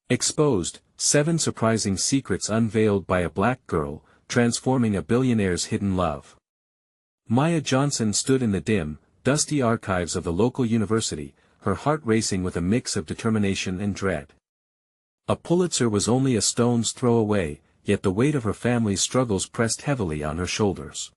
Exposed, 7 surprising secrets unveiled by a black girl, transforming a billionaire's hidden love. Maya Johnson stood in the dim, dusty archives of the local university, her heart racing with a mix of determination and dread. A Pulitzer was only a stone's throw away, yet the weight of her family's struggles pressed heavily on her shoulders.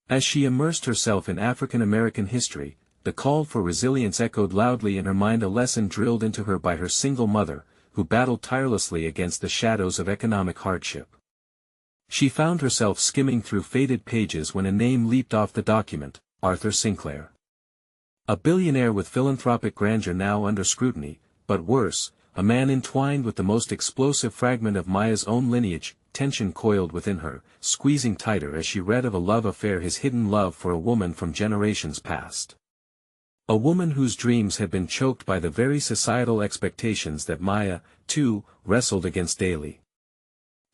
As she immersed herself in African American history, the call for resilience echoed loudly in her mind, a lesson drilled into her by her single mother, who battled tirelessly against the shadows of economic hardship. She found herself skimming through faded pages when a name leaped off the document: Arthur Sinclair. A billionaire with philanthropic grandeur now under scrutiny, but worse, a man entwined with the most explosive fragment of Maya's own lineage. Tension coiled within her, squeezing tighter as she read of a love affair, his hidden love for a woman from generations past. A woman whose dreams had been choked by the very societal expectations that Maya, too, wrestled against daily.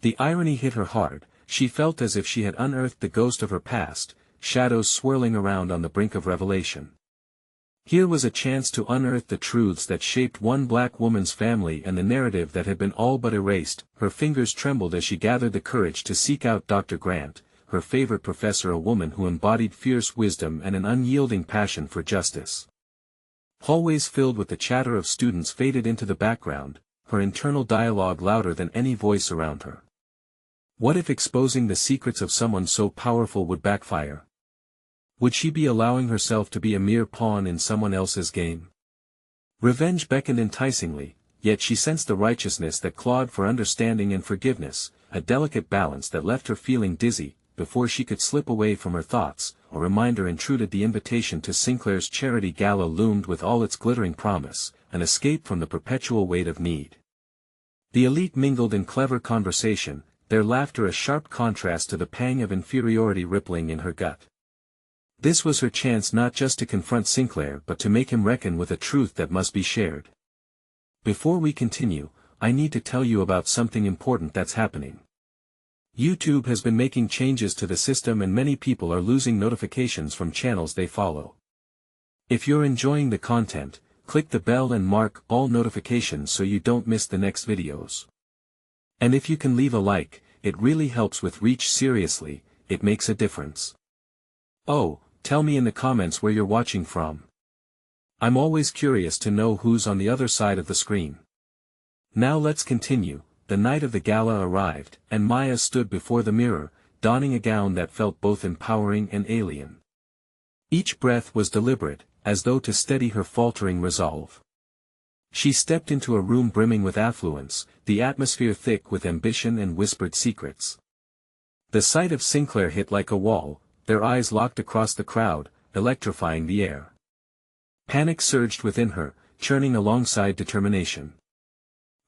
The irony hit her hard. She felt as if she had unearthed the ghost of her past, shadows swirling around on the brink of revelation. Here was a chance to unearth the truths that shaped one black woman's family and the narrative that had been all but erased. Her fingers trembled as she gathered the courage to seek out Dr. Grant, her favorite professor, a woman who embodied fierce wisdom and an unyielding passion for justice. Hallways filled with the chatter of students faded into the background, her internal dialogue louder than any voice around her. What if exposing the secrets of someone so powerful would backfire? Would she be allowing herself to be a mere pawn in someone else's game? Revenge beckoned enticingly, yet she sensed the righteousness that clawed for understanding and forgiveness, a delicate balance that left her feeling dizzy. Before she could slip away from her thoughts, a reminder intruded. The invitation to Sinclair's charity gala loomed with all its glittering promise, an escape from the perpetual weight of need. The elite mingled in clever conversation, their laughter a sharp contrast to the pang of inferiority rippling in her gut. This was her chance not just to confront Sinclair but to make him reckon with a truth that must be shared. Before we continue, I need to tell you about something important that's happening. YouTube has been making changes to the system and many people are losing notifications from channels they follow. If you're enjoying the content, click the bell and mark all notifications so you don't miss the next videos. And if you can leave a like, it really helps with reach. Seriously, it makes a difference. Oh, tell me in the comments where you're watching from. I'm always curious to know who's on the other side of the screen. Now let's continue. The night of the gala arrived, and Maya stood before the mirror, donning a gown that felt both empowering and alien. Each breath was deliberate, as though to steady her faltering resolve. She stepped into a room brimming with affluence, the atmosphere thick with ambition and whispered secrets. The sight of Sinclair hit like a wall, their eyes locked across the crowd, electrifying the air. Panic surged within her, churning alongside determination.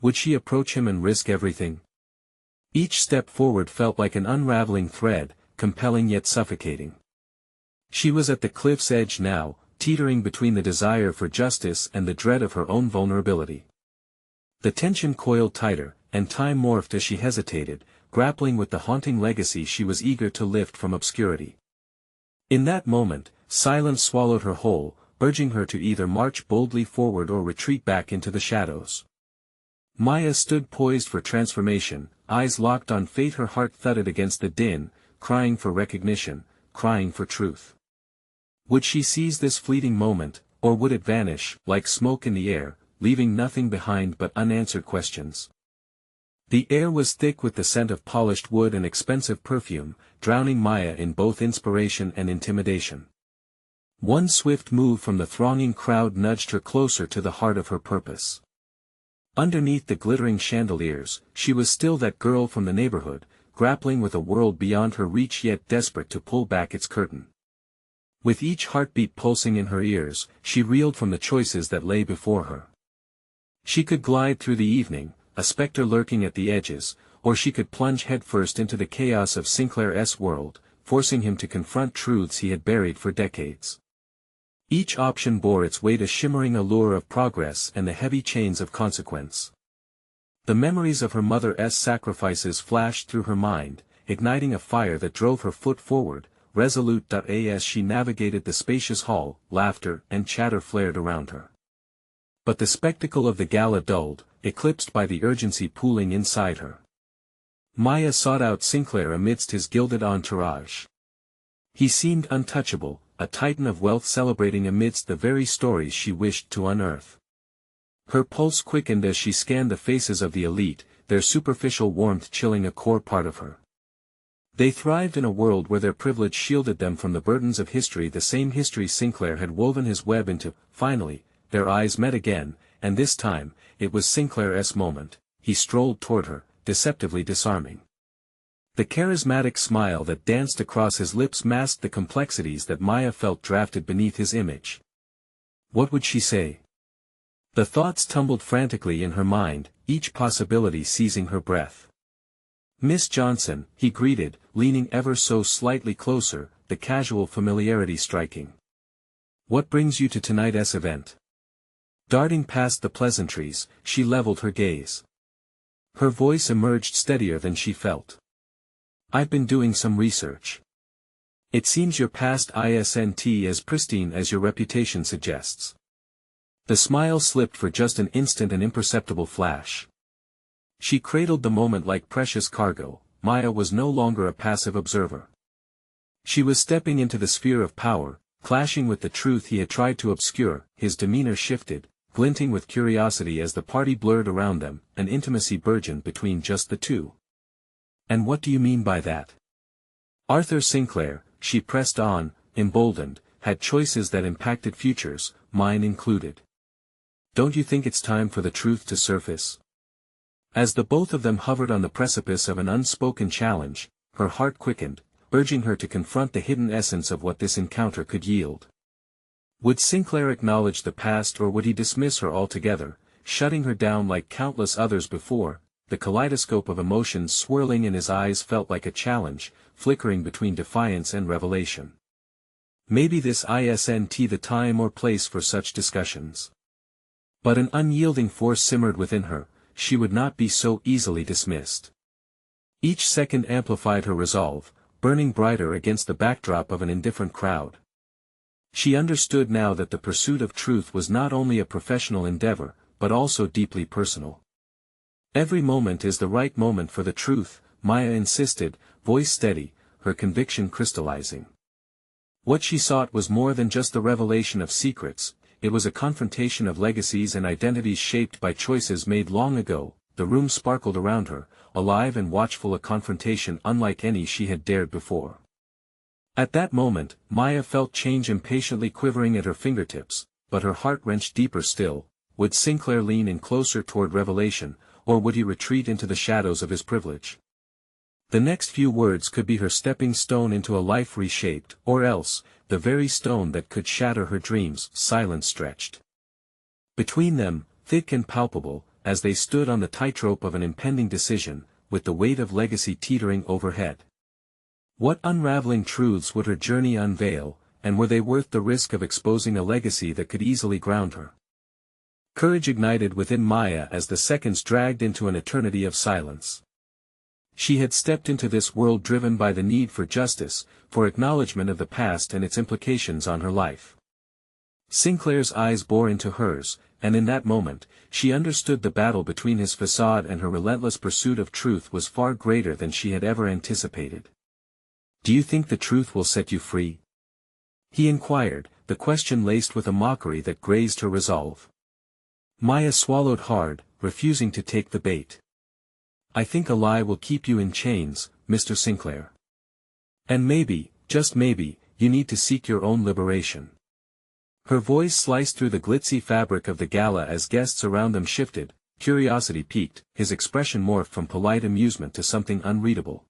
Would she approach him and risk everything? Each step forward felt like an unraveling thread, compelling yet suffocating. She was at the cliff's edge now, teetering between the desire for justice and the dread of her own vulnerability. The tension coiled tighter, and time morphed as she hesitated, grappling with the haunting legacy she was eager to lift from obscurity. In that moment, silence swallowed her whole, urging her to either march boldly forward or retreat back into the shadows. Maya stood poised for transformation, eyes locked on fate. Her heart thudded against the din, crying for recognition, crying for truth. Would she seize this fleeting moment, or would it vanish, like smoke in the air, leaving nothing behind but unanswered questions? The air was thick with the scent of polished wood and expensive perfume, drowning Maya in both inspiration and intimidation. One swift move from the thronging crowd nudged her closer to the heart of her purpose. Underneath the glittering chandeliers, she was still that girl from the neighborhood, grappling with a world beyond her reach yet desperate to pull back its curtain. With each heartbeat pulsing in her ears, she reeled from the choices that lay before her. She could glide through the evening, a specter lurking at the edges, or she could plunge headfirst into the chaos of Sinclair's world, forcing him to confront truths he had buried for decades. Each option bore its weight, a shimmering allure of progress and the heavy chains of consequence. The memories of her mother's sacrifices flashed through her mind, igniting a fire that drove her foot forward, resolute. As she navigated the spacious hall, laughter and chatter flared around her. But the spectacle of the gala dulled, eclipsed by the urgency pooling inside her. Maya sought out Sinclair amidst his gilded entourage. He seemed untouchable, a titan of wealth celebrating amidst the very stories she wished to unearth. Her pulse quickened as she scanned the faces of the elite, their superficial warmth chilling a core part of her. They thrived in a world where their privilege shielded them from the burdens of history, the same history Sinclair had woven his web into. Finally, their eyes met again, and this time, it was Sinclair's moment. He strolled toward her, deceptively disarming. The charismatic smile that danced across his lips masked the complexities that Maya felt drafted beneath his image. What would she say? The thoughts tumbled frantically in her mind, each possibility seizing her breath. "Miss Johnson," he greeted, leaning ever so slightly closer, the casual familiarity striking. "What brings you to tonight's event?" Darting past the pleasantries, she leveled her gaze. Her voice emerged steadier than she felt. "I've been doing some research. It seems your past isn't as pristine as your reputation suggests." The smile slipped for just an instant, an imperceptible flash. She cradled the moment like precious cargo. Maya was no longer a passive observer. She was stepping into the sphere of power, clashing with the truth he had tried to obscure. His demeanor shifted, glinting with curiosity as the party blurred around them, an intimacy burgeoned between just the two. "And what do you mean by that?" Arthur Sinclair, she pressed on, emboldened, had choices that impacted futures, mine included. "Don't you think it's time for the truth to surface?" As the both of them hovered on the precipice of an unspoken challenge, her heart quickened, urging her to confront the hidden essence of what this encounter could yield. Would Sinclair acknowledge the past, or would he dismiss her altogether, shutting her down like countless others before? The kaleidoscope of emotions swirling in his eyes felt like a challenge, flickering between defiance and revelation. Maybe this isn't the time or place for such discussions. But an unyielding force simmered within her. She would not be so easily dismissed. Each second amplified her resolve, burning brighter against the backdrop of an indifferent crowd. She understood now that the pursuit of truth was not only a professional endeavor, but also deeply personal. "Every moment is the right moment for the truth," Maya insisted, voice steady, her conviction crystallizing. What she sought was more than just the revelation of secrets. It was a confrontation of legacies and identities shaped by choices made long ago. The room sparkled around her, alive and watchful, a confrontation unlike any she had dared before. At that moment, Maya felt change impatiently quivering at her fingertips, but her heart wrenched deeper still. Would Sinclair lean in closer toward revelation, or would he retreat into the shadows of his privilege? The next few words could be her stepping stone into a life reshaped, or else, the very stone that could shatter her dreams. Silence stretched between them, thick and palpable, as they stood on the tightrope of an impending decision, with the weight of legacy teetering overhead. What unraveling truths would her journey unveil, and were they worth the risk of exposing a legacy that could easily ground her? Courage ignited within Maya as the seconds dragged into an eternity of silence. She had stepped into this world driven by the need for justice, for acknowledgement of the past and its implications on her life. Sinclair's eyes bore into hers, and in that moment, she understood the battle between his facade and her relentless pursuit of truth was far greater than she had ever anticipated. "Do you think the truth will set you free?" he inquired, the question laced with a mockery that grazed her resolve. Maya swallowed hard, refusing to take the bait. "I think a lie will keep you in chains, Mr. Sinclair. And maybe, just maybe, you need to seek your own liberation." Her voice sliced through the glitzy fabric of the gala as guests around them shifted, curiosity piqued, his expression morphed from polite amusement to something unreadable.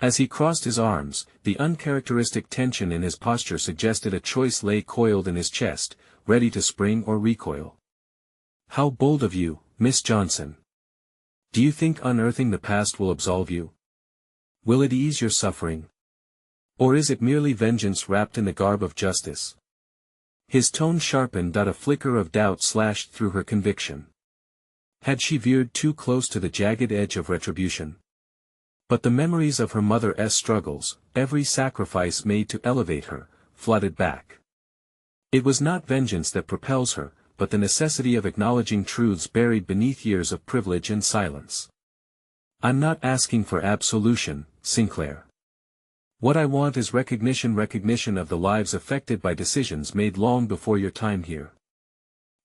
As he crossed his arms, the uncharacteristic tension in his posture suggested a choice lay coiled in his chest, ready to spring or recoil. "How bold of you, Miss Johnson. Do you think unearthing the past will absolve you? Will it ease your suffering? Or is it merely vengeance wrapped in the garb of justice?" His tone sharpened. A flicker of doubt slashed through her conviction. Had she veered too close to the jagged edge of retribution? But the memories of her mother's struggles, every sacrifice made to elevate her, flooded back. It was not vengeance that propels her, but the necessity of acknowledging truths buried beneath years of privilege and silence. I'm not asking for absolution, Sinclair. What I want is recognition of the lives affected by decisions made long before your time here.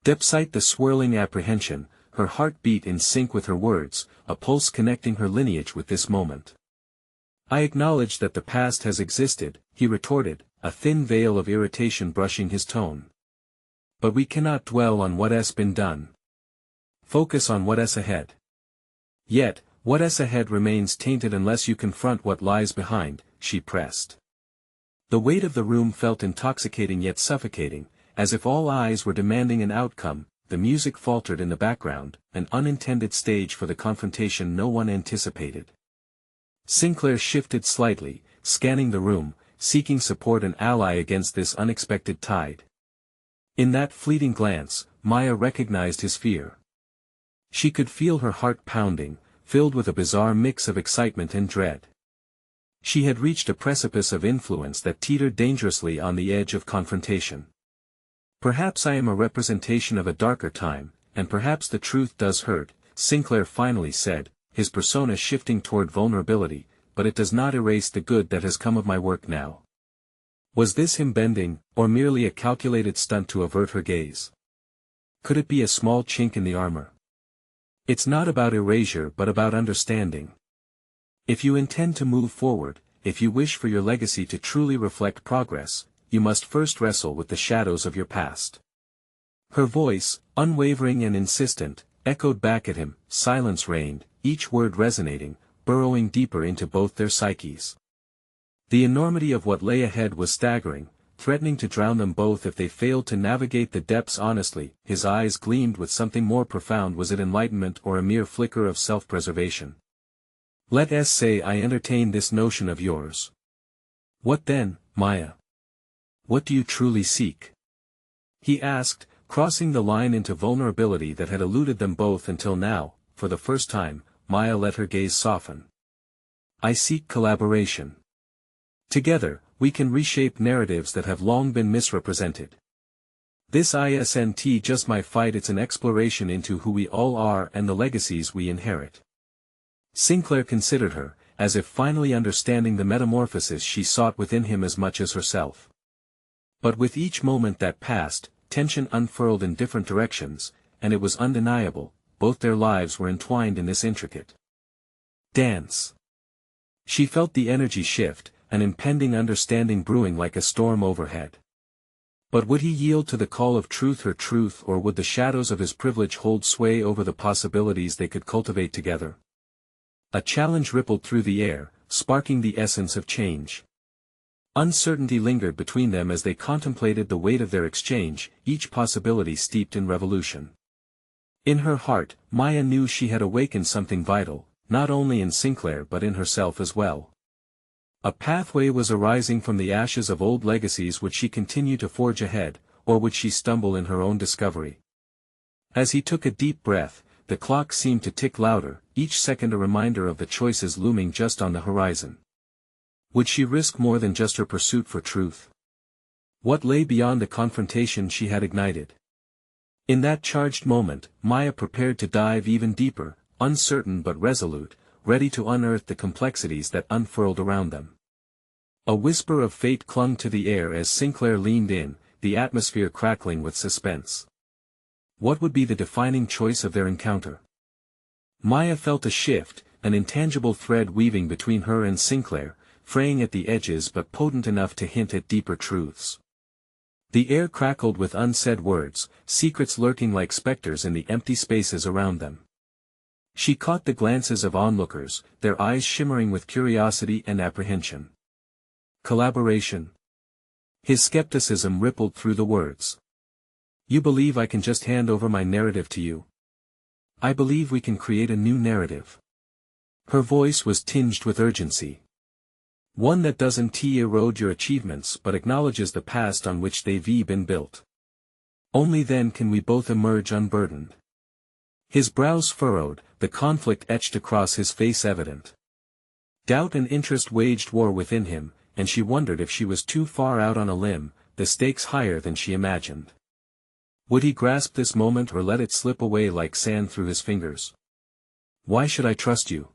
Despite the swirling apprehension, her heart beat in sync with her words, a pulse connecting her lineage with this moment. I acknowledge that the past has existed, he retorted, a thin veil of irritation brushing his tone. But we cannot dwell on what has been done. Focus on what is ahead. Yet, what is ahead remains tainted unless you confront what lies behind, she pressed. The weight of the room felt intoxicating yet suffocating, as if all eyes were demanding an outcome. The music faltered in the background, an unintended stage for the confrontation no one anticipated. Sinclair shifted slightly, scanning the room, seeking support and ally against this unexpected tide. In that fleeting glance, Maya recognized his fear. She could feel her heart pounding, filled with a bizarre mix of excitement and dread. She had reached a precipice of influence that teetered dangerously on the edge of confrontation. Perhaps I am a representation of a darker time, and perhaps the truth does hurt, Sinclair finally said, his persona shifting toward vulnerability, but it does not erase the good that has come of my work now. Was this him bending, or merely a calculated stunt to avert her gaze? Could it be a small chink in the armor? It's not about erasure but about understanding. If you intend to move forward, if you wish for your legacy to truly reflect progress, you must first wrestle with the shadows of your past. Her voice, unwavering and insistent, echoed back at him. Silence reigned, each word resonating, burrowing deeper into both their psyches. The enormity of what lay ahead was staggering, threatening to drown them both if they failed to navigate the depths honestly. His eyes gleamed with something more profound. Was it enlightenment or a mere flicker of self-preservation? Let us say I entertain this notion of yours. What then, Maya? What do you truly seek? He asked, crossing the line into vulnerability that had eluded them both until now. For the first time, Maya let her gaze soften. I seek collaboration. Together, we can reshape narratives that have long been misrepresented. This isn't just my fight, it's an exploration into who we all are and the legacies we inherit. Sinclair considered her, as if finally understanding the metamorphosis she sought within him as much as herself. But with each moment that passed, tension unfurled in different directions, and it was undeniable, both their lives were entwined in this intricate dance. She felt the energy shift, an impending understanding brewing like a storm overhead. But would he yield to the call of truth, her truth, or would the shadows of his privilege hold sway over the possibilities they could cultivate together? A challenge rippled through the air, sparking the essence of change. Uncertainty lingered between them as they contemplated the weight of their exchange, each possibility steeped in revolution. In her heart, Maya knew she had awakened something vital, not only in Sinclair but in herself as well. A pathway was arising from the ashes of old legacies. Would she continue to forge ahead, or would she stumble in her own discovery? As he took a deep breath, the clock seemed to tick louder, each second a reminder of the choices looming just on the horizon. Would she risk more than just her pursuit for truth? What lay beyond the confrontation she had ignited? In that charged moment, Maya prepared to dive even deeper, uncertain but resolute, ready to unearth the complexities that unfurled around them. A whisper of fate clung to the air as Sinclair leaned in, the atmosphere crackling with suspense. What would be the defining choice of their encounter? Maya felt a shift, an intangible thread weaving between her and Sinclair, fraying at the edges but potent enough to hint at deeper truths. The air crackled with unsaid words, secrets lurking like specters in the empty spaces around them. She caught the glances of onlookers, their eyes shimmering with curiosity and apprehension. Collaboration? His skepticism rippled through the words. You believe I can just hand over my narrative to you? I believe we can create a new narrative. Her voice was tinged with urgency. One that doesn't erode your achievements but acknowledges the past on which they've been built. Only then can we both emerge unburdened. His brows furrowed, the conflict etched across his face evident. Doubt and interest waged war within him, and she wondered if she was too far out on a limb, the stakes higher than she imagined. Would he grasp this moment or let it slip away like sand through his fingers? Why should I trust you?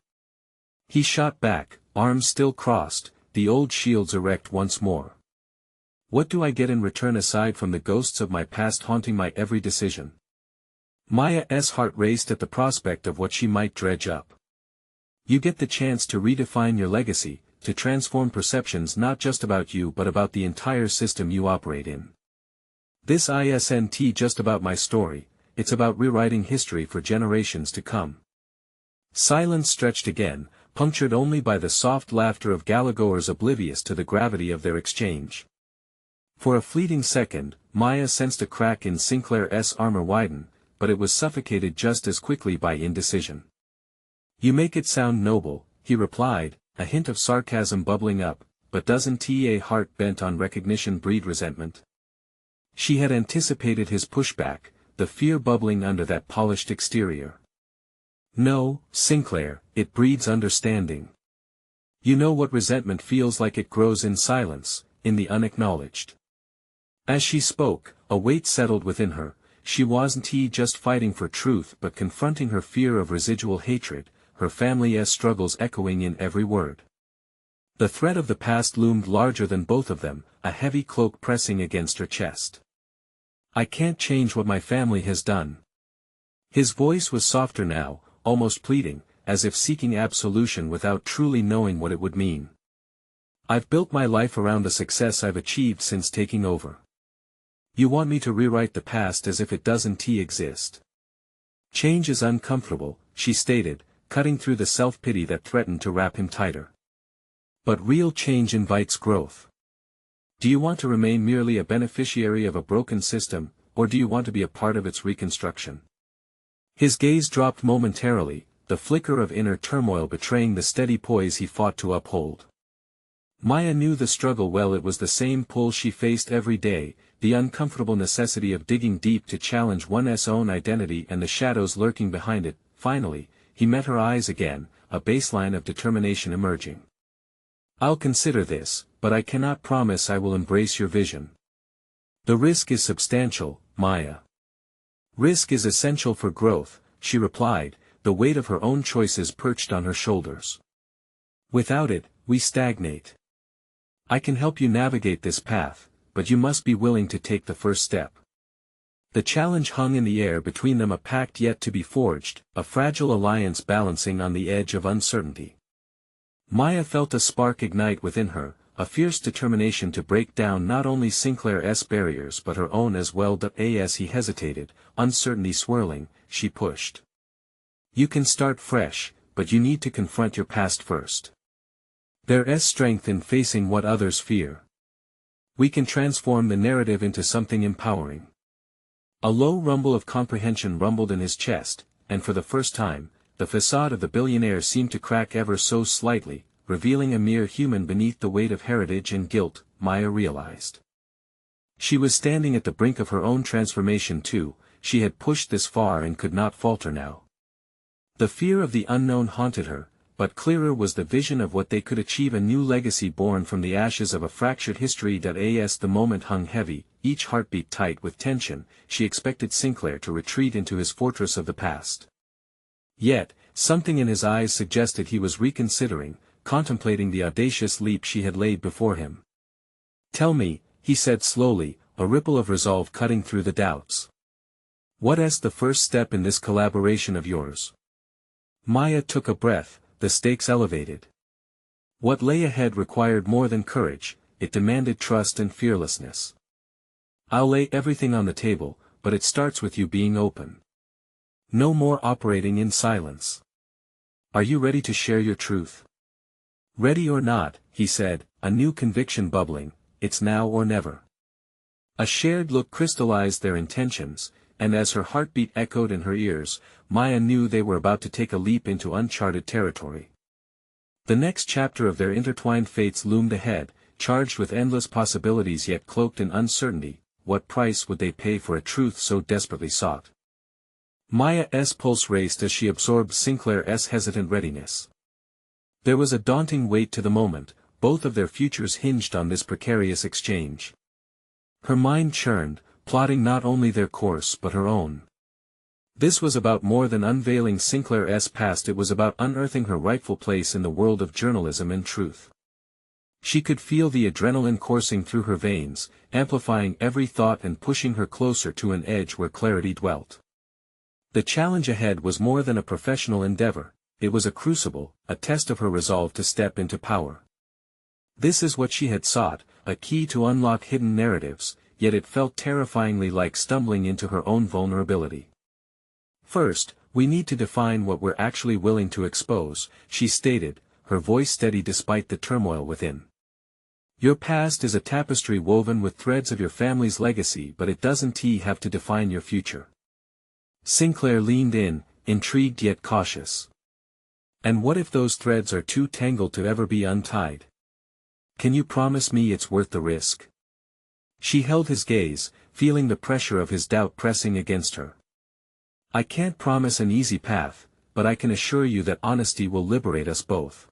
He shot back, arms still crossed, the old shields erect once more. What do I get in return aside from the ghosts of my past haunting my every decision? Maya's heart raced at the prospect of what she might dredge up. You get the chance to redefine your legacy, to transform perceptions not just about you but about the entire system you operate in. This isn't just about my story, it's about rewriting history for generations to come. Silence stretched again, punctured only by the soft laughter of galligoers oblivious to the gravity of their exchange. For a fleeting second, Maya sensed a crack in Sinclair's armor widen, but it was suffocated just as quickly by indecision. You make it sound noble, he replied, a hint of sarcasm bubbling up, but doesn't a heart bent on recognition breed resentment? She had anticipated his pushback, the fear bubbling under that polished exterior. No, Sinclair, it breeds understanding. You know what resentment feels like. It grows in silence, in the unacknowledged. As she spoke, a weight settled within her. She wasn't just fighting for truth but confronting her fear of residual hatred, her family's struggles echoing in every word. The threat of the past loomed larger than both of them, a heavy cloak pressing against her chest. I can't change what my family has done. His voice was softer now, almost pleading, as if seeking absolution without truly knowing what it would mean. I've built my life around the success I've achieved since taking over. You want me to rewrite the past as if it doesn't exist? Change is uncomfortable, she stated, cutting through the self-pity that threatened to wrap him tighter. But real change invites growth. Do you want to remain merely a beneficiary of a broken system, or do you want to be a part of its reconstruction? His gaze dropped momentarily, the flicker of inner turmoil betraying the steady poise he fought to uphold. Maya knew the struggle well. It was the same pull she faced every day, the uncomfortable necessity of digging deep to challenge one's own identity and the shadows lurking behind it. Finally, he met her eyes again, a baseline of determination emerging. I'll consider this, but I cannot promise I will embrace your vision. The risk is substantial, Maya. Risk is essential for growth, she replied, the weight of her own choices perched on her shoulders. Without it, we stagnate. I can help you navigate this path, but you must be willing to take the first step. The challenge hung in the air between them, a pact yet to be forged, a fragile alliance balancing on the edge of uncertainty. Maya felt a spark ignite within her, a fierce determination to break down not only Sinclair's barriers but her own as well. As he hesitated, uncertainty swirling, she pushed. You can start fresh, but you need to confront your past first. There's strength in facing what others fear. We can transform the narrative into something empowering. A low rumble of comprehension rumbled in his chest, and for the first time, the facade of the billionaire seemed to crack ever so slightly, revealing a mere human beneath the weight of heritage and guilt, Maya realized. She was standing at the brink of her own transformation too. She had pushed this far and could not falter now. The fear of the unknown haunted her, but clearer was the vision of what they could achieve, a new legacy born from the ashes of a fractured history. As the moment hung heavy, each heartbeat tight with tension, she expected Sinclair to retreat into his fortress of the past. Yet, something in his eyes suggested he was reconsidering, contemplating the audacious leap she had laid before him. Tell me, he said slowly, a ripple of resolve cutting through the doubts. What's the first step in this collaboration of yours? Maya took a breath, the stakes elevated. What lay ahead required more than courage, it demanded trust and fearlessness. I'll lay everything on the table, but it starts with you being open. No more operating in silence. Are you ready to share your truth? Ready or not, he said, a new conviction bubbling, it's now or never. A shared look crystallized their intentions, and as her heartbeat echoed in her ears, Maya knew they were about to take a leap into uncharted territory. The next chapter of their intertwined fates loomed ahead, charged with endless possibilities yet cloaked in uncertainty. What price would they pay for a truth so desperately sought? Maya's pulse raced as she absorbed Sinclair's hesitant readiness. There was a daunting weight to the moment, both of their futures hinged on this precarious exchange. Her mind churned, plotting not only their course but her own. This was about more than unveiling Sinclair's past, it was about unearthing her rightful place in the world of journalism and truth. She could feel the adrenaline coursing through her veins, amplifying every thought and pushing her closer to an edge where clarity dwelt. The challenge ahead was more than a professional endeavor, it was a crucible, a test of her resolve to step into power. This is what she had sought, a key to unlock hidden narratives, yet it felt terrifyingly like stumbling into her own vulnerability. First, we need to define what we're actually willing to expose, she stated, her voice steady despite the turmoil within. Your past is a tapestry woven with threads of your family's legacy, but it doesn't have to define your future. Sinclair leaned in, intrigued yet cautious. And what if those threads are too tangled to ever be untied? Can you promise me it's worth the risk? She held his gaze, feeling the pressure of his doubt pressing against her. I can't promise an easy path, but I can assure you that honesty will liberate us both.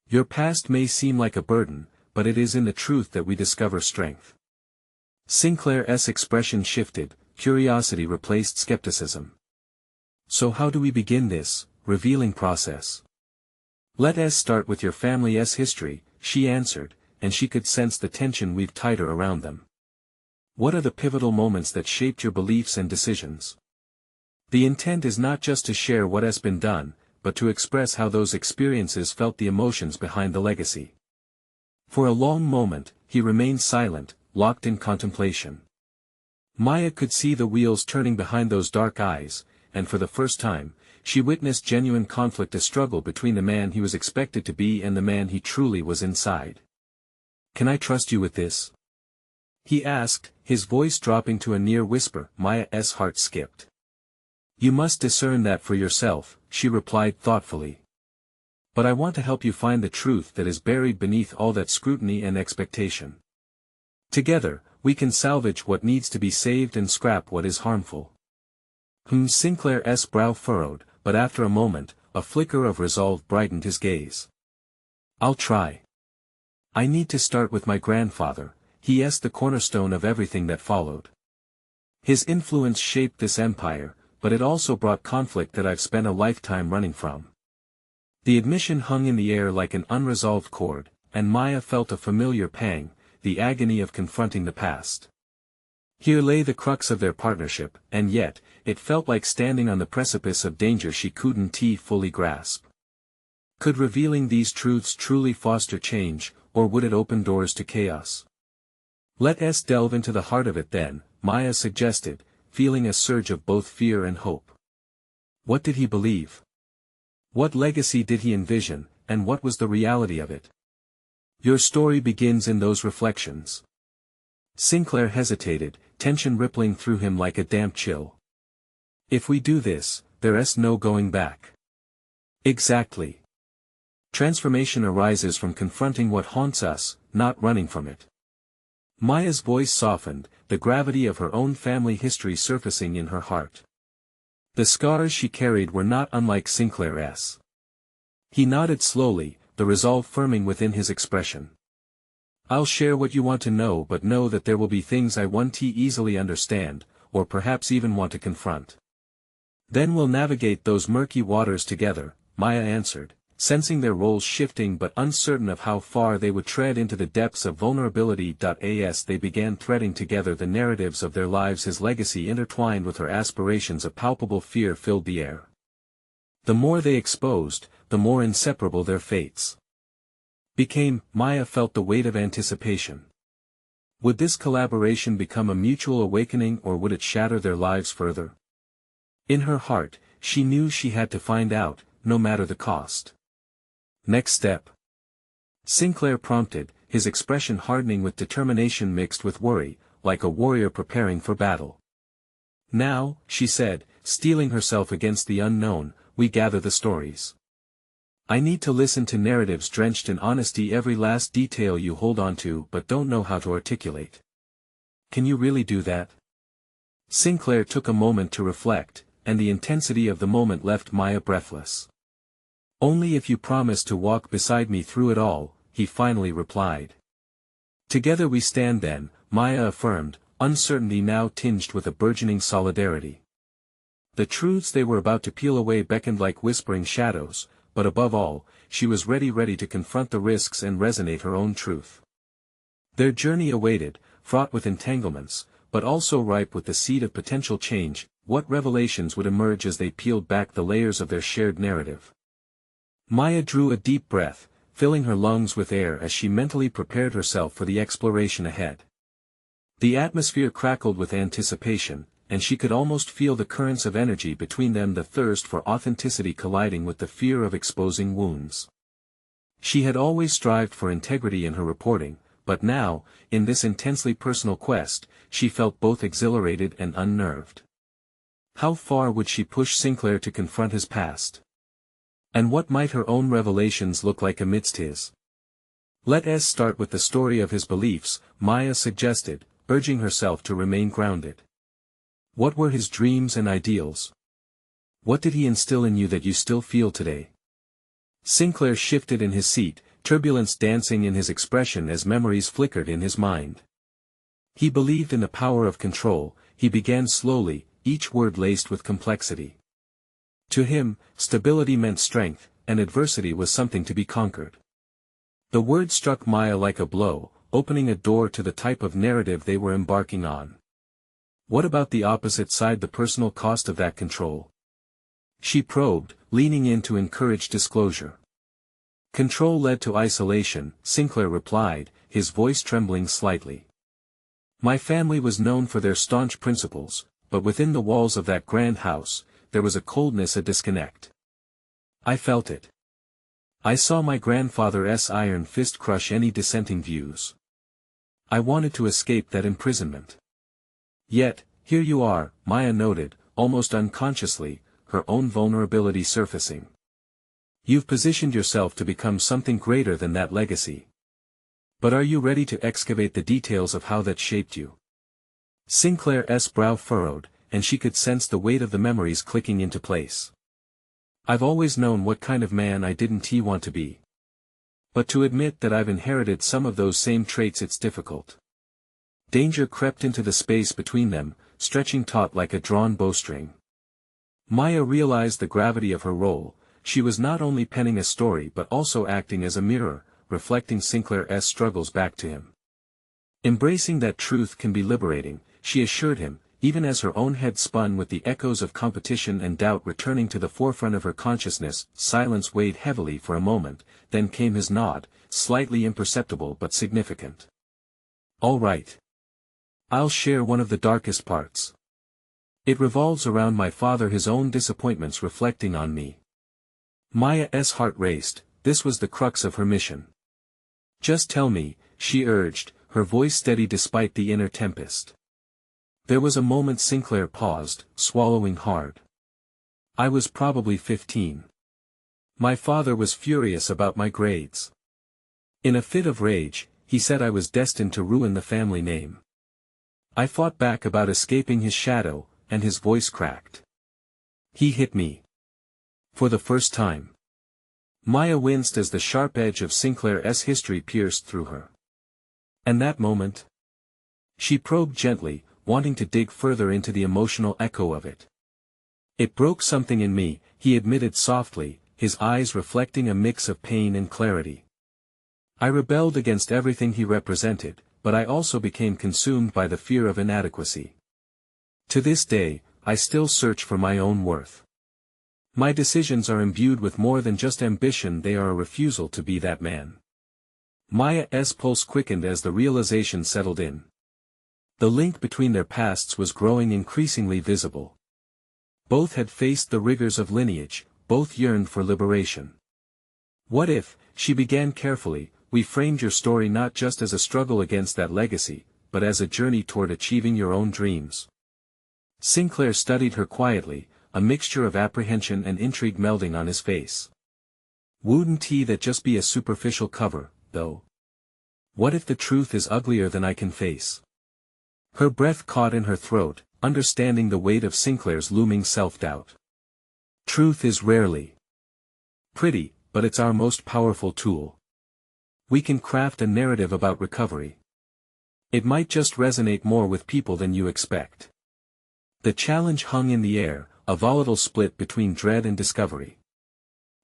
Your past may seem like a burden, but it is in the truth that we discover strength. Sinclair's expression shifted, curiosity replaced skepticism. So how do we begin this revealing process? Let us start with your family's history, she answered, and she could sense the tension weaved tighter around them. What are the pivotal moments that shaped your beliefs and decisions? The intent is not just to share what has been done, but to express how those experiences felt, the emotions behind the legacy. For a long moment, he remained silent, locked in contemplation. Maya could see the wheels turning behind those dark eyes, and for the first time, she witnessed genuine conflict, a struggle between the man he was expected to be and the man he truly was inside. Can I trust you with this? He asked, his voice dropping to a near whisper. Maya's heart skipped. You must discern that for yourself, she replied thoughtfully. But I want to help you find the truth that is buried beneath all that scrutiny and expectation. Together, we can salvage what needs to be saved and scrap what is harmful. Sinclair's brow furrowed, but after a moment, a flicker of resolve brightened his gaze. I'll try. I need to start with my grandfather, he's the cornerstone of everything that followed. His influence shaped this empire, but it also brought conflict that I've spent a lifetime running from. The admission hung in the air like an unresolved chord, and Maya felt a familiar pang, the agony of confronting the past. Here lay the crux of their partnership, and yet, it felt like standing on the precipice of danger she couldn't fully grasp. Could revealing these truths truly foster change, or would it open doors to chaos? Let's delve into the heart of it then, Maya suggested, feeling a surge of both fear and hope. What did he believe? What legacy did he envision, and what was the reality of it? Your story begins in those reflections. Sinclair hesitated, tension rippling through him like a damp chill. If we do this, there's no going back. Exactly. Transformation arises from confronting what haunts us, not running from it. Maya's voice softened, the gravity of her own family history surfacing in her heart. The scars she carried were not unlike Sinclair's. He nodded slowly, the resolve firming within his expression. I'll share what you want to know, but know that there will be things I won't easily understand, or perhaps even want to confront. Then we'll navigate those murky waters together, Maya answered, sensing their roles shifting but uncertain of how far they would tread into the depths of vulnerability. As they began threading together the narratives of their lives, his legacy intertwined with her aspirations, a palpable fear filled the air. The more they exposed, the more inseparable their fates became. Maya felt the weight of anticipation. Would this collaboration become a mutual awakening, or would it shatter their lives further? In her heart, she knew she had to find out, no matter the cost. Next step? Sinclair prompted, his expression hardening with determination mixed with worry, like a warrior preparing for battle. Now, she said, steeling herself against the unknown, we gather the stories. I need to listen to narratives drenched in honesty, every last detail you hold on to but don't know how to articulate. Can you really do that? Sinclair took a moment to reflect, and the intensity of the moment left Maya breathless. Only if you promise to walk beside me through it all, he finally replied. Together we stand then, Maya affirmed, uncertainty now tinged with a burgeoning solidarity. The truths they were about to peel away beckoned like whispering shadows, but above all, she was ready to confront the risks and resonate her own truth. Their journey awaited, fraught with entanglements, but also ripe with the seed of potential change. What revelations would emerge as they peeled back the layers of their shared narrative? Maya drew a deep breath, filling her lungs with air as she mentally prepared herself for the exploration ahead. The atmosphere crackled with anticipation, and she could almost feel the currents of energy between them, the thirst for authenticity colliding with the fear of exposing wounds. She had always strived for integrity in her reporting, but now, in this intensely personal quest, she felt both exhilarated and unnerved. How far would she push Sinclair to confront his past? And what might her own revelations look like amidst his? Let us start with the story of his beliefs, Maya suggested, urging herself to remain grounded. What were his dreams and ideals? What did he instill in you that you still feel today? Sinclair shifted in his seat, turbulence dancing in his expression as memories flickered in his mind. He believed in the power of control. He began slowly, each word laced with complexity. To him, stability meant strength, and adversity was something to be conquered. The word struck Maya like a blow, opening a door to the type of narrative they were embarking on. What about the opposite side, the personal cost of that control? She probed, leaning in to encourage disclosure. Control led to isolation, Sinclair replied, his voice trembling slightly. My family was known for their staunch principles, but within the walls of that grand house, there was a coldness, a disconnect. I felt it. I saw my grandfather's iron fist crush any dissenting views. I wanted to escape that imprisonment. Yet, here you are, Maya noted, almost unconsciously, her own vulnerability surfacing. You've positioned yourself to become something greater than that legacy. But are you ready to excavate the details of how that shaped you? Sinclair's brow furrowed, and she could sense the weight of the memories clicking into place. I've always known what kind of man I didn't want to be. But to admit that I've inherited some of those same traits, it's difficult. Danger crept into the space between them, stretching taut like a drawn bowstring. Maya realized the gravity of her role. She was not only penning a story but also acting as a mirror, reflecting Sinclair's struggles back to him. Embracing that truth can be liberating, she assured him, even as her own head spun with the echoes of competition and doubt returning to the forefront of her consciousness. Silence weighed heavily for a moment, then came his nod, slightly imperceptible but significant. All right. I'll share one of the darkest parts. It revolves around my father, his own disappointments reflecting on me. Maya's heart raced. This was the crux of her mission. Just tell me, she urged, her voice steady despite the inner tempest. There was a moment Sinclair paused, swallowing hard. I was probably 15. My father was furious about my grades. In a fit of rage, he said I was destined to ruin the family name. I fought back about escaping his shadow, and his voice cracked. He hit me. For the first time. Maya winced as the sharp edge of Sinclair's history pierced through her. And that moment? She probed gently, wanting to dig further into the emotional echo of it. It broke something in me, he admitted softly, his eyes reflecting a mix of pain and clarity. I rebelled against everything he represented, but I also became consumed by the fear of inadequacy. To this day, I still search for my own worth. My decisions are imbued with more than just ambition, they are a refusal to be that man. Maya's pulse quickened as the realization settled in. The link between their pasts was growing increasingly visible. Both had faced the rigors of lineage, both yearned for liberation. What if, she began carefully, we framed your story not just as a struggle against that legacy, but as a journey toward achieving your own dreams? Sinclair studied her quietly, a mixture of apprehension and intrigue melding on his face. Wouldn't that just be a superficial cover, though? What if the truth is uglier than I can face? Her breath caught in her throat, understanding the weight of Sinclair's looming self-doubt. Truth is rarely pretty, but it's our most powerful tool. We can craft a narrative about recovery. It might just resonate more with people than you expect. The challenge hung in the air, a volatile split between dread and discovery.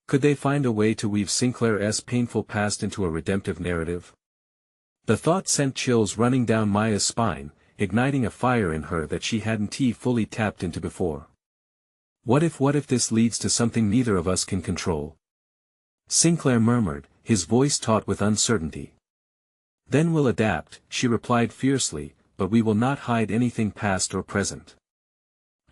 Could they find a way to weave Sinclair's painful past into a redemptive narrative? The thought sent chills running down Maya's spine, igniting a fire in her that she hadn't fully tapped into before. What if this leads to something neither of us can control? Sinclair murmured, his voice taut with uncertainty. Then we'll adapt, she replied fiercely, but we will not hide anything past or present.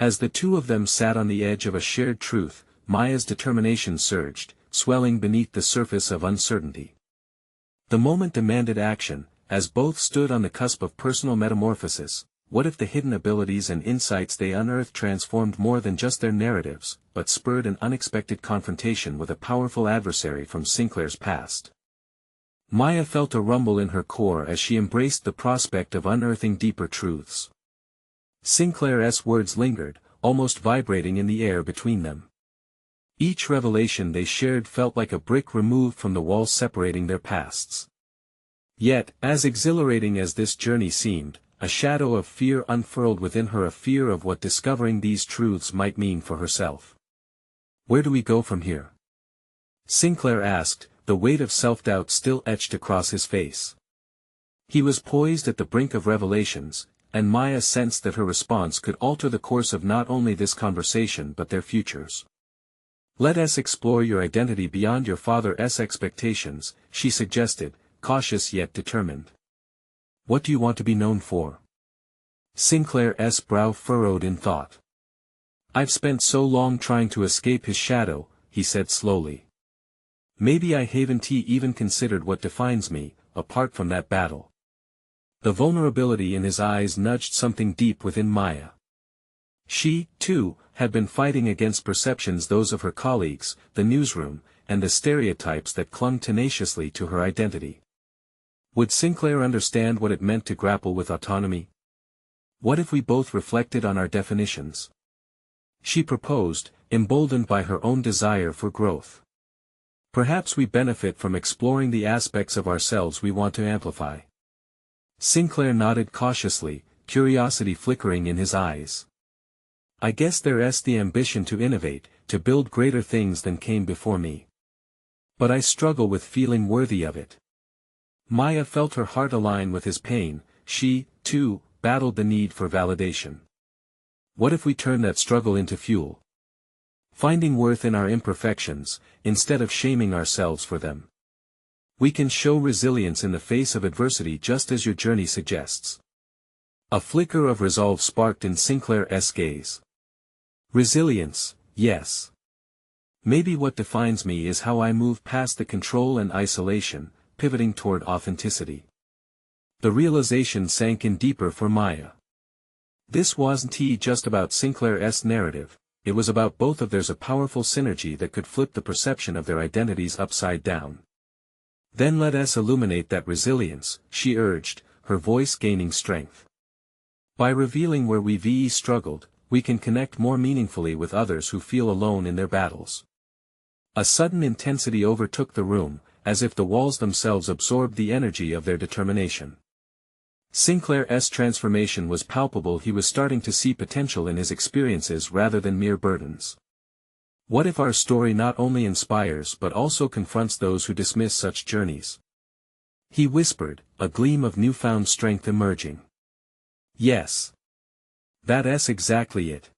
As the two of them sat on the edge of a shared truth, Maya's determination surged, swelling beneath the surface of uncertainty. The moment demanded action, as both stood on the cusp of personal metamorphosis. What if the hidden abilities and insights they unearthed transformed more than just their narratives, but spurred an unexpected confrontation with a powerful adversary from Sinclair's past? Maya felt a rumble in her core as she embraced the prospect of unearthing deeper truths. Sinclair's words lingered, almost vibrating in the air between them. Each revelation they shared felt like a brick removed from the wall separating their pasts. Yet, as exhilarating as this journey seemed, a shadow of fear unfurled within her, a fear of what discovering these truths might mean for herself. Where do we go from here? Sinclair asked, the weight of self-doubt still etched across his face. He was poised at the brink of revelations, and Maya sensed that her response could alter the course of not only this conversation but their futures. Let us explore your identity beyond your father's expectations, she suggested, cautious yet determined. What do you want to be known for? Sinclair's brow furrowed in thought. I've spent so long trying to escape his shadow, he said slowly. Maybe I haven't even considered what defines me, apart from that battle. The vulnerability in his eyes nudged something deep within Maya. She, too, had been fighting against perceptions, those of her colleagues, the newsroom, and the stereotypes that clung tenaciously to her identity. Would Sinclair understand what it meant to grapple with autonomy? What if we both reflected on our definitions? She proposed, emboldened by her own desire for growth. Perhaps we benefit from exploring the aspects of ourselves we want to amplify. Sinclair nodded cautiously, curiosity flickering in his eyes. I guess there's the ambition to innovate, to build greater things than came before me. But I struggle with feeling worthy of it. Maya felt her heart align with his pain. She, too, battled the need for validation. What if we turn that struggle into fuel? Finding worth in our imperfections, instead of shaming ourselves for them. We can show resilience in the face of adversity just as your journey suggests. A flicker of resolve sparked in Sinclair's gaze. Resilience, yes. Maybe what defines me is how I move past the control and isolation, pivoting toward authenticity. The realization sank in deeper for Maya. This wasn't just about Sinclair's narrative, it was about both of theirs, a powerful synergy that could flip the perception of their identities upside down. Then let us illuminate that resilience, she urged, her voice gaining strength. By revealing where we've struggled, we can connect more meaningfully with others who feel alone in their battles. A sudden intensity overtook the room, as if the walls themselves absorbed the energy of their determination. Sinclair's transformation was palpable. He was starting to see potential in his experiences rather than mere burdens. What if our story not only inspires but also confronts those who dismiss such journeys? He whispered, a gleam of newfound strength emerging. Yes. That's exactly it.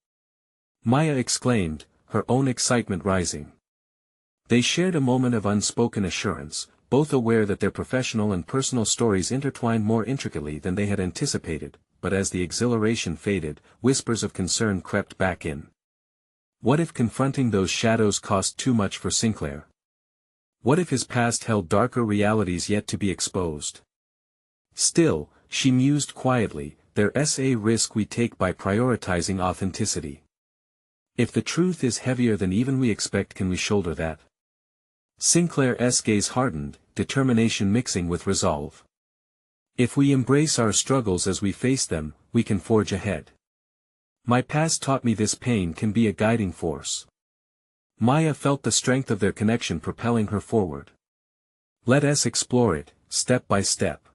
Maya exclaimed, her own excitement rising. They shared a moment of unspoken assurance, both aware that their professional and personal stories intertwined more intricately than they had anticipated, but as the exhilaration faded, whispers of concern crept back in. What if confronting those shadows cost too much for Sinclair? What if his past held darker realities yet to be exposed? Still, she mused quietly, there's a risk we take by prioritizing authenticity. If the truth is heavier than even we expect, can we shoulder that? Sinclair's gaze hardened, determination mixing with resolve. If we embrace our struggles as we face them, we can forge ahead. My past taught me this pain can be a guiding force. Maya felt the strength of their connection propelling her forward. Let us explore it, step by step.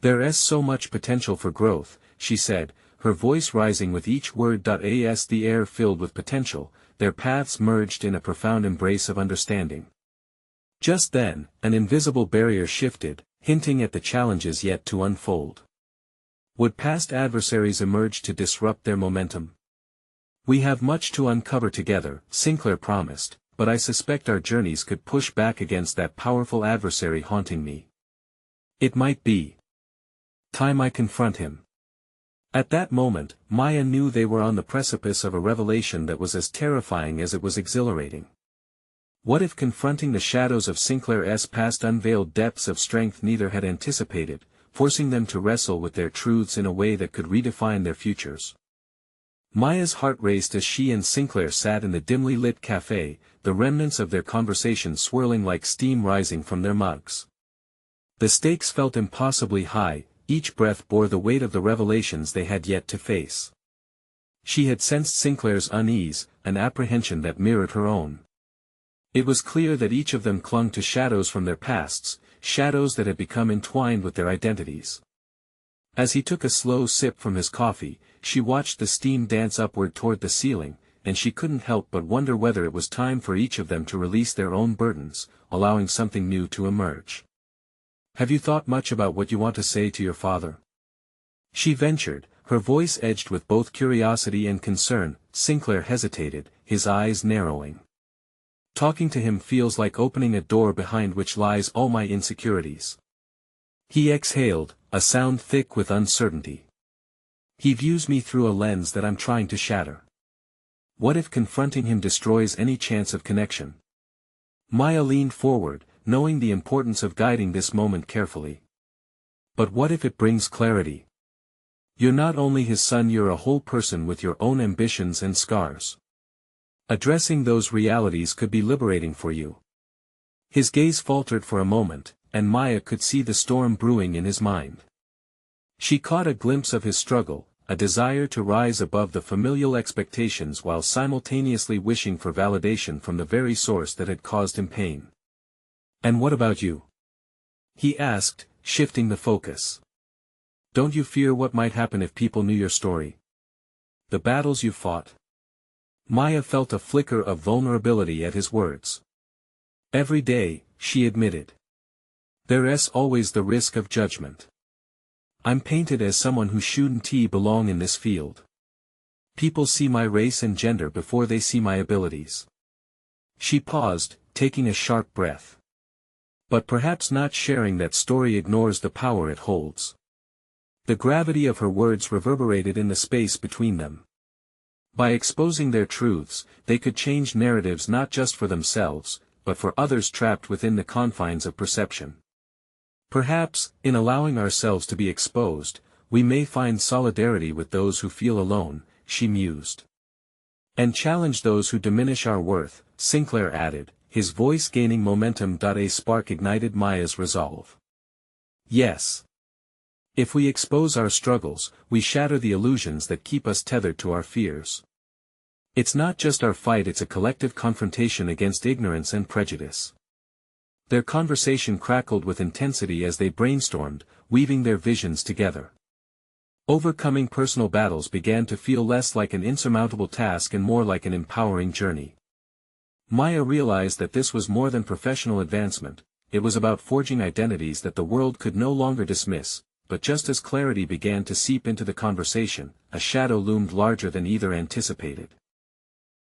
There's so much potential for growth, she said, her voice rising with each word. As the air filled with potential, their paths merged in a profound embrace of understanding. Just then, an invisible barrier shifted, hinting at the challenges yet to unfold. Would past adversaries emerge to disrupt their momentum? We have much to uncover together, Sinclair promised, but I suspect our journeys could push back against that powerful adversary haunting me. It might be time I confront him. At that moment, Maya knew they were on the precipice of a revelation that was as terrifying as it was exhilarating. What if confronting the shadows of Sinclair's past unveiled depths of strength neither had anticipated, forcing them to wrestle with their truths in a way that could redefine their futures? Maya's heart raced as she and Sinclair sat in the dimly lit cafe, the remnants of their conversation swirling like steam rising from their mugs. The stakes felt impossibly high, each breath bore the weight of the revelations they had yet to face. She had sensed Sinclair's unease, an apprehension that mirrored her own. It was clear that each of them clung to shadows from their pasts, shadows that had become entwined with their identities. As he took a slow sip from his coffee, she watched the steam dance upward toward the ceiling, and she couldn't help but wonder whether it was time for each of them to release their own burdens, allowing something new to emerge. "Have you thought much about what you want to say to your father?" she ventured, her voice edged with both curiosity and concern. Sinclair hesitated, his eyes narrowing. "Talking to him feels like opening a door behind which lies all my insecurities." He exhaled, a sound thick with uncertainty. "He views me through a lens that I'm trying to shatter. What if confronting him destroys any chance of connection?" Maya leaned forward, knowing the importance of guiding this moment carefully. "But what if it brings clarity? You're not only his son, you're a whole person with your own ambitions and scars. Addressing those realities could be liberating for you." His gaze faltered for a moment, and Maya could see the storm brewing in his mind. She caught a glimpse of his struggle, a desire to rise above the familial expectations while simultaneously wishing for validation from the very source that had caused him pain. "And what about you?" he asked, shifting the focus. "Don't you fear what might happen if people knew your story? The battles you fought?" Maya felt a flicker of vulnerability at his words. "Every day," she admitted. "There's always the risk of judgment. I'm painted as someone who shouldn't belong in this field. People see my race and gender before they see my abilities." She paused, taking a sharp breath. But perhaps not sharing that story ignores the power it holds. The gravity of her words reverberated in the space between them. By exposing their truths, they could change narratives not just for themselves, but for others trapped within the confines of perception. Perhaps, in allowing ourselves to be exposed, we may find solidarity with those who feel alone, she mused. "And challenge those who diminish our worth," Sinclair added, his voice gaining momentum. A spark ignited Maya's resolve. "Yes. If we expose our struggles, we shatter the illusions that keep us tethered to our fears. It's not just our fight, it's a collective confrontation against ignorance and prejudice." Their conversation crackled with intensity as they brainstormed, weaving their visions together. Overcoming personal battles began to feel less like an insurmountable task and more like an empowering journey. Maya realized that this was more than professional advancement, it was about forging identities that the world could no longer dismiss. But just as clarity began to seep into the conversation, a shadow loomed larger than either anticipated.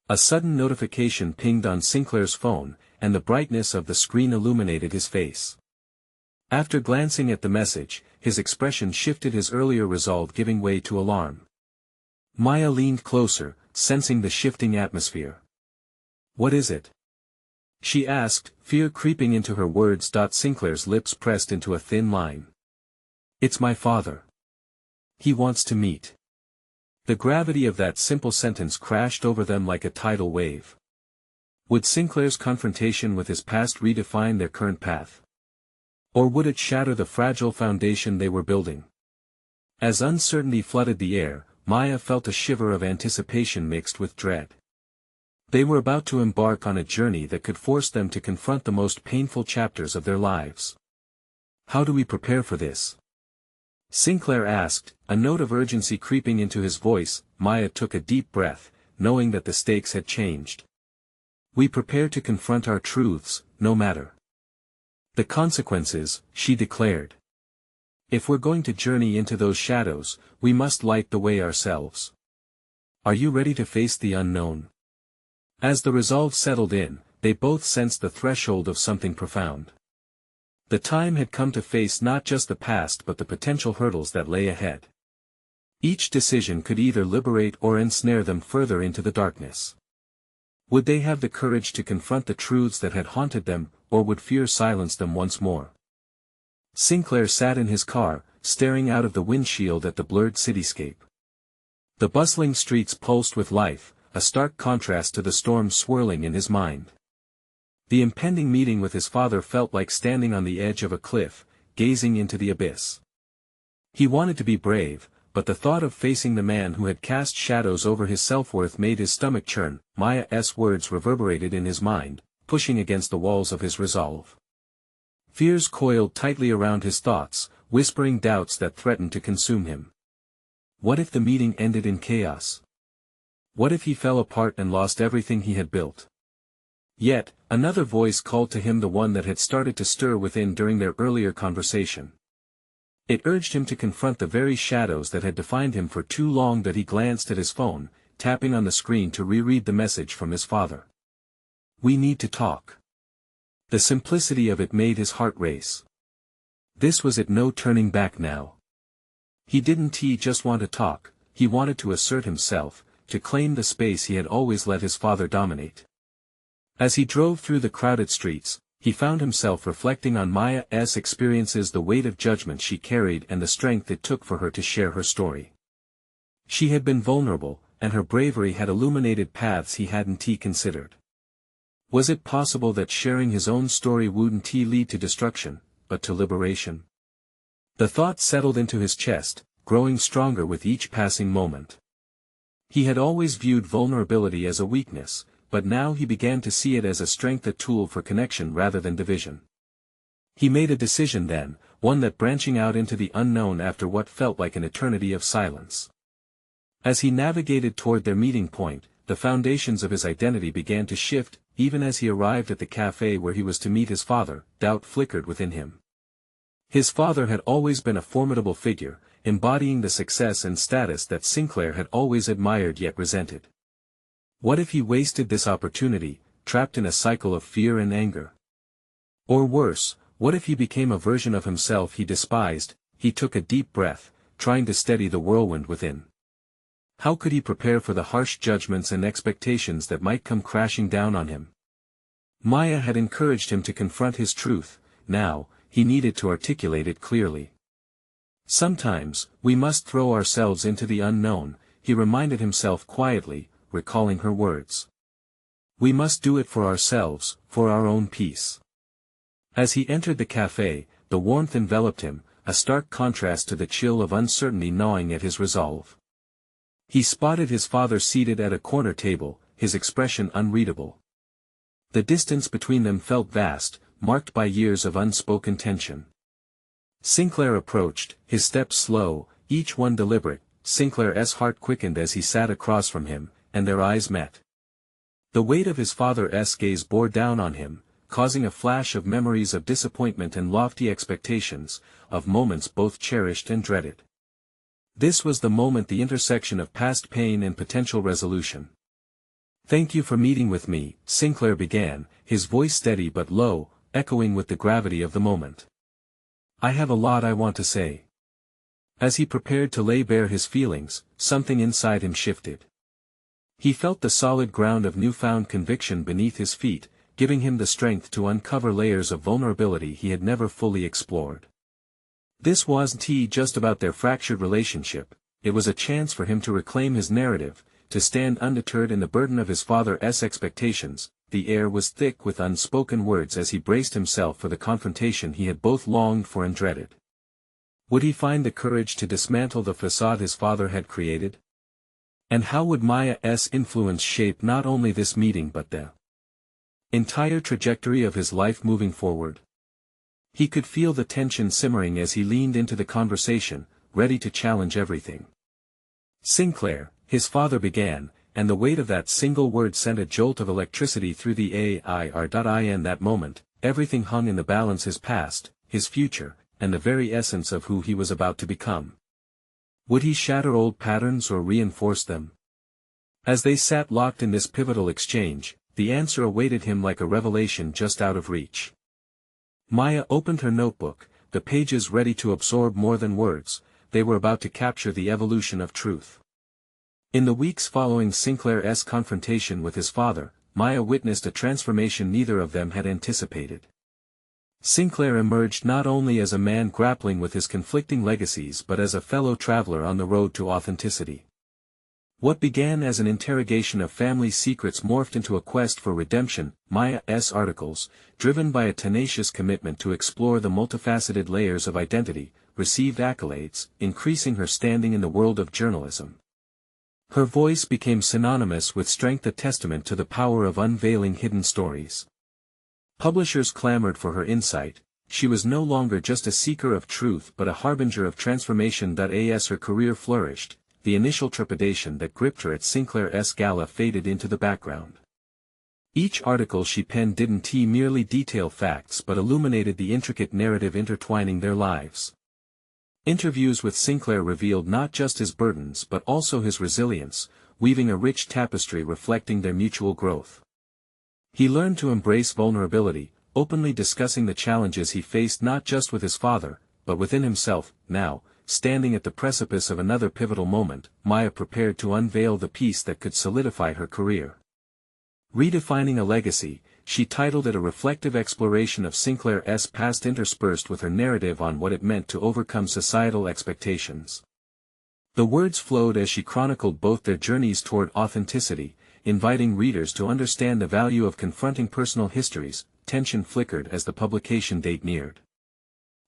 A sudden notification pinged on Sinclair's phone, and the brightness of the screen illuminated his face. After glancing at the message, his expression shifted, his earlier resolve giving way to alarm. Maya leaned closer, sensing the shifting atmosphere. "What is it?" she asked, fear creeping into her words. Sinclair's lips pressed into a thin line. "It's my father. He wants to meet." The gravity of that simple sentence crashed over them like a tidal wave. Would Sinclair's confrontation with his past redefine their current path? Or would it shatter the fragile foundation they were building? As uncertainty flooded the air, Maya felt a shiver of anticipation mixed with dread. They were about to embark on a journey that could force them to confront the most painful chapters of their lives. How do we prepare for this? Sinclair asked, a note of urgency creeping into his voice. Maya took a deep breath, knowing that the stakes had changed. We prepare to confront our truths, no matter the consequences, she declared. If we're going to journey into those shadows, we must light the way ourselves. Are you ready to face the unknown? As the resolve settled in, they both sensed the threshold of something profound. The time had come to face not just the past but the potential hurdles that lay ahead. Each decision could either liberate or ensnare them further into the darkness. Would they have the courage to confront the truths that had haunted them, or would fear silence them once more? Sinclair sat in his car, staring out of the windshield at the blurred cityscape. The bustling streets pulsed with life, a stark contrast to the storm swirling in his mind. The impending meeting with his father felt like standing on the edge of a cliff, gazing into the abyss. He wanted to be brave, but the thought of facing the man who had cast shadows over his self-worth made his stomach churn. Maya's words reverberated in his mind, pushing against the walls of his resolve. Fears coiled tightly around his thoughts, whispering doubts that threatened to consume him. What if the meeting ended in chaos? What if he fell apart and lost everything he had built? Yet, another voice called to him, the one that had started to stir within during their earlier conversation. It urged him to confront the very shadows that had defined him for too long. That he glanced at his phone, tapping on the screen to reread the message from his father. We need to talk. The simplicity of it made his heart race. This was it, no turning back now. He didn't just want to talk, he wanted to assert himself, to claim the space he had always let his father dominate. As he drove through the crowded streets, he found himself reflecting on Maya's experiences, the weight of judgment she carried and the strength it took for her to share her story. She had been vulnerable, and her bravery had illuminated paths he hadn't considered. Was it possible that sharing his own story wouldn't lead to destruction, but to liberation? The thought settled into his chest, growing stronger with each passing moment. He had always viewed vulnerability as a weakness, but now he began to see it as a strength, a tool for connection rather than division. He made a decision then, one that branching out into the unknown after what felt like an eternity of silence. As he navigated toward their meeting point, the foundations of his identity began to shift. Even as he arrived at the cafe where he was to meet his father, doubt flickered within him. His father had always been a formidable figure, embodying the success and status that Sinclair had always admired yet resented. What if he wasted this opportunity, trapped in a cycle of fear and anger? Or worse, what if he became a version of himself he despised? He took a deep breath, trying to steady the whirlwind within. How could he prepare for the harsh judgments and expectations that might come crashing down on him? Maya had encouraged him to confront his truth. Now, he needed to articulate it clearly. Sometimes, we must throw ourselves into the unknown, he reminded himself quietly, recalling her words. We must do it for ourselves, for our own peace. As he entered the cafe, the warmth enveloped him, a stark contrast to the chill of uncertainty gnawing at his resolve. He spotted his father seated at a corner table, his expression unreadable. The distance between them felt vast, marked by years of unspoken tension. Sinclair approached, his steps slow, each one deliberate. Sinclair's heart quickened as he sat across from him, and their eyes met. The weight of his father's gaze bore down on him, causing a flash of memories of disappointment and lofty expectations, of moments both cherished and dreaded. This was the moment, the intersection of past pain and potential resolution. Thank you for meeting with me, Sinclair began, his voice steady but low, echoing with the gravity of the moment. I have a lot I want to say. As he prepared to lay bare his feelings, something inside him shifted. He felt the solid ground of newfound conviction beneath his feet, giving him the strength to uncover layers of vulnerability he had never fully explored. This wasn't just about their fractured relationship, it was a chance for him to reclaim his narrative, to stand undeterred in the burden of his father's expectations. The air was thick with unspoken words as he braced himself for the confrontation he had both longed for and dreaded. Would he find the courage to dismantle the facade his father had created? And how would Maya's influence shape not only this meeting but the entire trajectory of his life moving forward? He could feel the tension simmering as he leaned into the conversation, ready to challenge everything. Sinclair, his father began, and the weight of that single word sent a jolt of electricity through the in that moment. Everything hung in the balance: his past, his future, and the very essence of who he was about to become. Would he shatter old patterns or reinforce them? As they sat locked in this pivotal exchange, the answer awaited him like a revelation just out of reach. Maya opened her notebook, the pages ready to absorb more than words. They were about to capture the evolution of truth. In the weeks following Sinclair's confrontation with his father, Maya witnessed a transformation neither of them had anticipated. Sinclair emerged not only as a man grappling with his conflicting legacies but as a fellow traveler on the road to authenticity. What began as an interrogation of family secrets morphed into a quest for redemption. Maya's articles, driven by a tenacious commitment to explore the multifaceted layers of identity, received accolades, increasing her standing in the world of journalism. Her voice became synonymous with strength, a testament to the power of unveiling hidden stories. Publishers clamored for her insight. She was no longer just a seeker of truth but a harbinger of transformation. As her career flourished, the initial trepidation that gripped her at Sinclair's gala faded into the background. Each article she penned didn't merely detail facts but illuminated the intricate narrative intertwining their lives. Interviews with Sinclair revealed not just his burdens but also his resilience, weaving a rich tapestry reflecting their mutual growth. He learned to embrace vulnerability, openly discussing the challenges he faced not just with his father, but within himself. Now, standing at the precipice of another pivotal moment, Maya prepared to unveil the piece that could solidify her career. Redefining a Legacy, she titled it, a reflective exploration of Sinclair's past interspersed with her narrative on what it meant to overcome societal expectations. The words flowed as she chronicled both their journeys toward authenticity, inviting readers to understand the value of confronting personal histories. Tension flickered as the publication date neared.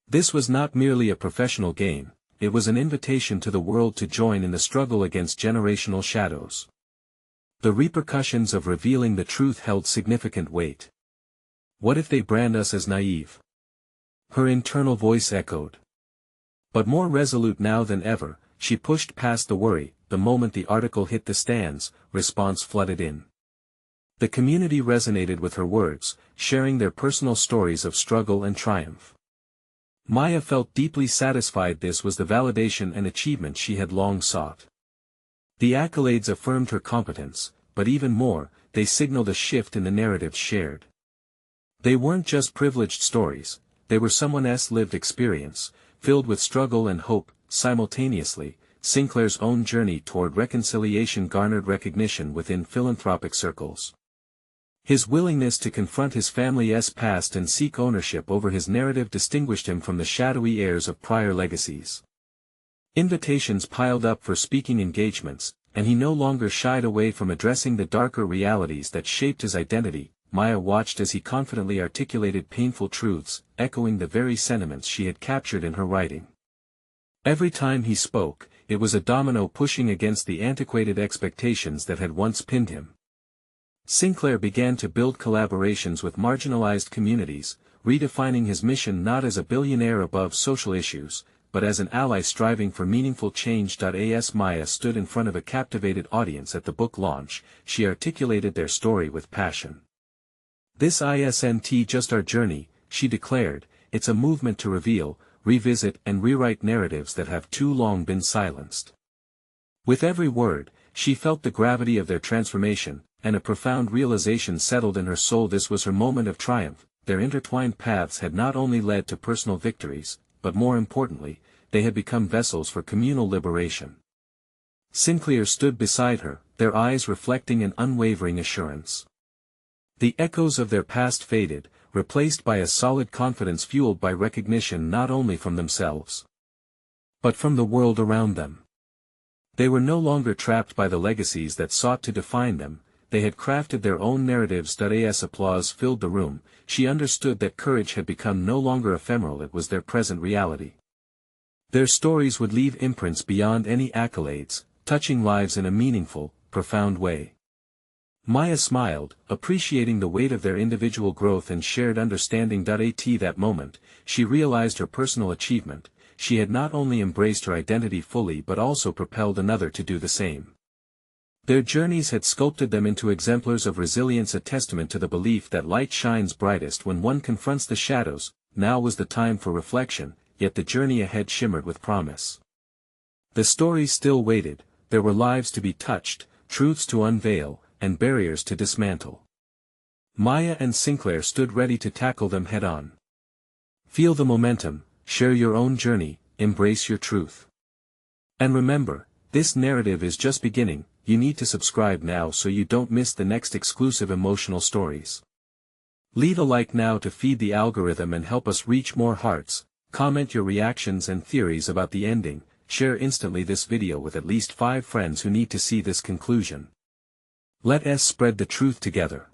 This was not merely a professional game, it was an invitation to the world to join in the struggle against generational shadows. The repercussions of revealing the truth held significant weight. What if they brand us as naive? Her internal voice echoed. But more resolute now than ever, she pushed past the worry. The moment the article hit the stands, response flooded in. The community resonated with her words, sharing their personal stories of struggle and triumph. Maya felt deeply satisfied. This was the validation and achievement she had long sought. The accolades affirmed her competence, but even more, they signaled a shift in the narratives shared. They weren't just privileged stories, they were someone's lived experience, filled with struggle and hope. Simultaneously, Sinclair's own journey toward reconciliation garnered recognition within philanthropic circles. His willingness to confront his family's past and seek ownership over his narrative distinguished him from the shadowy heirs of prior legacies. Invitations piled up for speaking engagements, and he no longer shied away from addressing the darker realities that shaped his identity. Maya watched as he confidently articulated painful truths, echoing the very sentiments she had captured in her writing. Every time he spoke, it was a domino pushing against the antiquated expectations that had once pinned him. Sinclair began to build collaborations with marginalized communities, redefining his mission not as a billionaire above social issues, but as an ally striving for meaningful change. As Maya stood in front of a captivated audience at the book launch, she articulated their story with passion. "This isn't just our journey," she declared, "it's a movement to reveal, revisit and rewrite narratives that have too long been silenced." With every word, she felt the gravity of their transformation, and a profound realization settled in her soul. This was her moment of triumph. Their intertwined paths had not only led to personal victories, but more importantly, they had become vessels for communal liberation. Sinclair stood beside her, their eyes reflecting an unwavering assurance. The echoes of their past faded, replaced by a solid confidence fueled by recognition not only from themselves, but from the world around them. They were no longer trapped by the legacies that sought to define them, they had crafted their own narratives. As applause filled the room, she understood that courage had become no longer ephemeral, it was their present reality. Their stories would leave imprints beyond any accolades, touching lives in a meaningful, profound way. Maya smiled, appreciating the weight of their individual growth and shared understanding. At that moment, she realized her personal achievement. she had not only embraced her identity fully but also propelled another to do the same. Their journeys had sculpted them into exemplars of resilience, a testament to the belief that light shines brightest when one confronts the shadows. Now was the time for reflection, yet the journey ahead shimmered with promise. The stories still waited, there were lives to be touched, truths to unveil, and barriers to dismantle. Maya and Sinclair stood ready to tackle them head-on. Feel the momentum, share your own journey, embrace your truth. And remember, this narrative is just beginning. You need to subscribe now so you don't miss the next exclusive emotional stories. Leave a like now to feed the algorithm and help us reach more hearts. Comment your reactions and theories about the ending. Share instantly this video with at least 5 friends who need to see this conclusion. Let us spread the truth together.